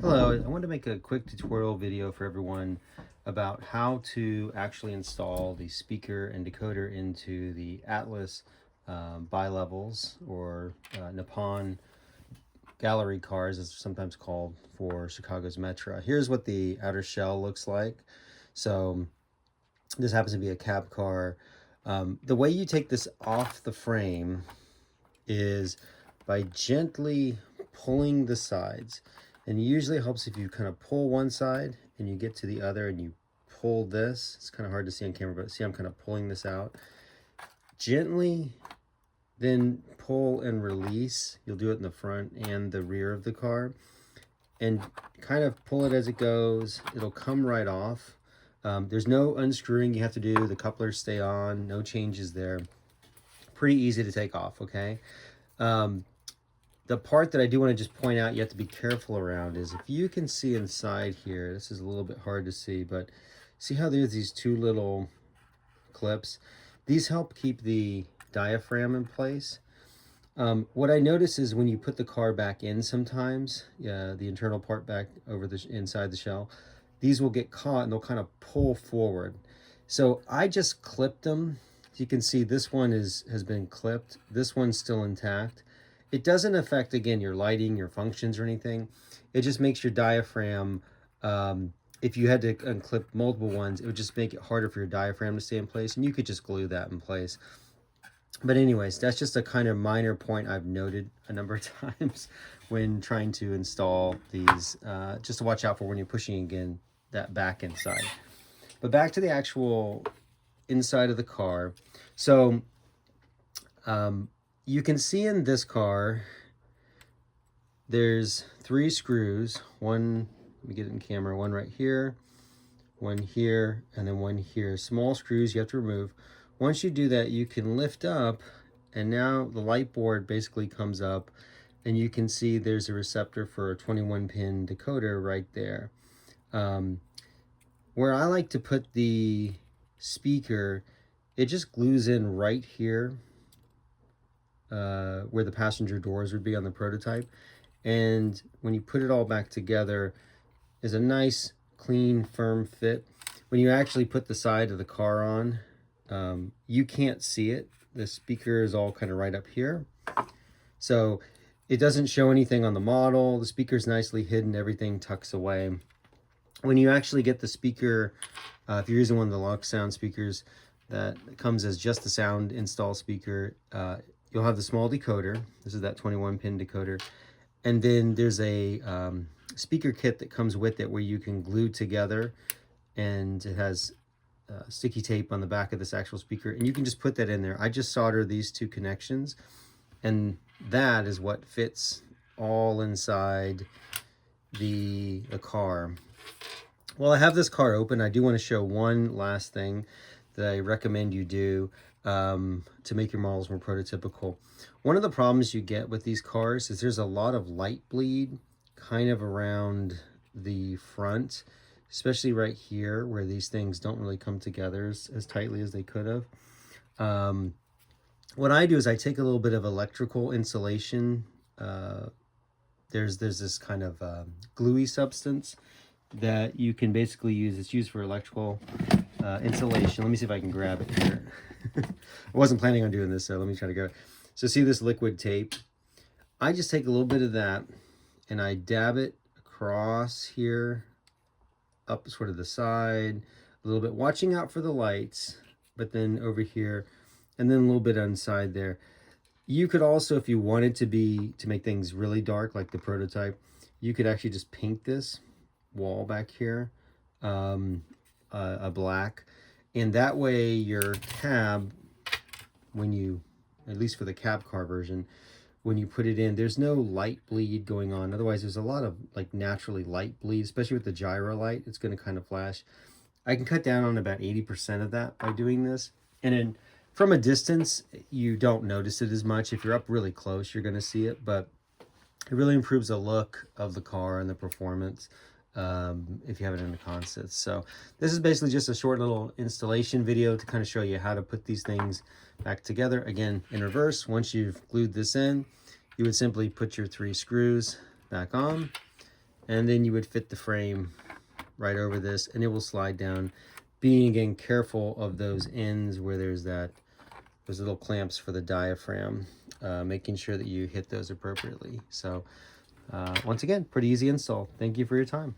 Hello, I wanted to make a quick tutorial video for everyone about how to actually install the speaker and decoder into the Atlas bi-levels or Nippon gallery cars, as sometimes called, for Chicago's Metra. Here's what the outer shell looks like. So this happens to be a cab car. The way you take this off the frame is by gently pulling the sides. And it usually helps if you kind of pull one side and you get to the other and you pull this. It's kind of hard to see on camera, but see I'm kind of pulling this out. Gently then pull and release. You'll do it in the front and the rear of the car. And kind of pull it as it goes. It'll come right off. There's no unscrewing you have to do. The couplers stay on. No changes there. Pretty easy to take off, okay? The part that I do want to just point out you have to be careful around is if you can see inside here, this is a little bit hard to see, but see how there's these two little clips? These help keep the diaphragm in place. What I notice is when you put the car back in sometimes, the internal part back over the inside the shell, these will get caught and they'll kind of pull forward. So I just clipped them. You can see this one has been clipped. This one's still intact. It doesn't affect, again, your lighting, your functions or anything. It just makes your diaphragm, if you had to unclip multiple ones, it would just make it harder for your diaphragm to stay in place, and you could just glue that in place. But anyways, that's just a kind of minor point I've noted a number of times when trying to install these, just to watch out for when you're pushing, again, that back inside. But back to the actual inside of the car. So, you can see in this car, there's 3 screws. One, let me get it in camera, one right here, one here, and then one here. Small screws you have to remove. Once you do that, you can lift up, and now the light board basically comes up, and you can see there's a receptor for a 21-pin decoder right there. Where I like to put the speaker, it just glues in right here. Where the passenger doors would be on the prototype, and when you put it all back together is a nice clean firm fit. When you actually put the side of the car on, you can't see it. The speaker is all kind of right up here, so it doesn't show anything on the model. The speaker's nicely hidden, everything tucks away. When you actually get the speaker, if you're using one of the Lux sound speakers that comes as just the sound install speaker, you'll have the small decoder. This is that 21-pin decoder. And then there's a speaker kit that comes with it where you can glue together, and it has sticky tape on the back of this actual speaker, and you can just put that in there. I just solder these 2 connections, and that is what fits all inside the car. Well, I have this car open. I do want to show one last thing that I recommend you do to make your models more prototypical. One of the problems you get with these cars is there's a lot of light bleed kind of around the front, especially right here where these things don't really come together as tightly as they could have. What I do is I take a little bit of electrical insulation. There's this kind of gluey substance that you can basically use. It's used for electrical insulation. Let me see if I can grab it here. I wasn't planning on doing this, so let me try to go. So see this liquid tape? I just take a little bit of that and I dab it across here, up sort of the side, a little bit, watching out for the lights, but then over here, and then a little bit inside there. You could also, if you wanted to make things really dark, like the prototype, you could actually just paint this wall back here a black, and that way your cab, when you, at least for the cab car version, when you put it in, there's no light bleed going on. Otherwise, there's a lot of like naturally light bleed, especially with the gyro light. It's going to kind of flash. I can cut down on about 80% of that by doing this. And then from a distance, you don't notice it as much. If you're up really close, you're going to see it, but it really improves the look of the car and the performance if you have it in the concepts. So this is basically just a short little installation video to kind of show you how to put these things back together. Again, in reverse, once you've glued this in, you would simply put your 3 screws back on, and then you would fit the frame right over this, and it will slide down. Being, again, careful of those ends where there's those little clamps for the diaphragm, making sure that you hit those appropriately. So once again, pretty easy install. Thank you for your time.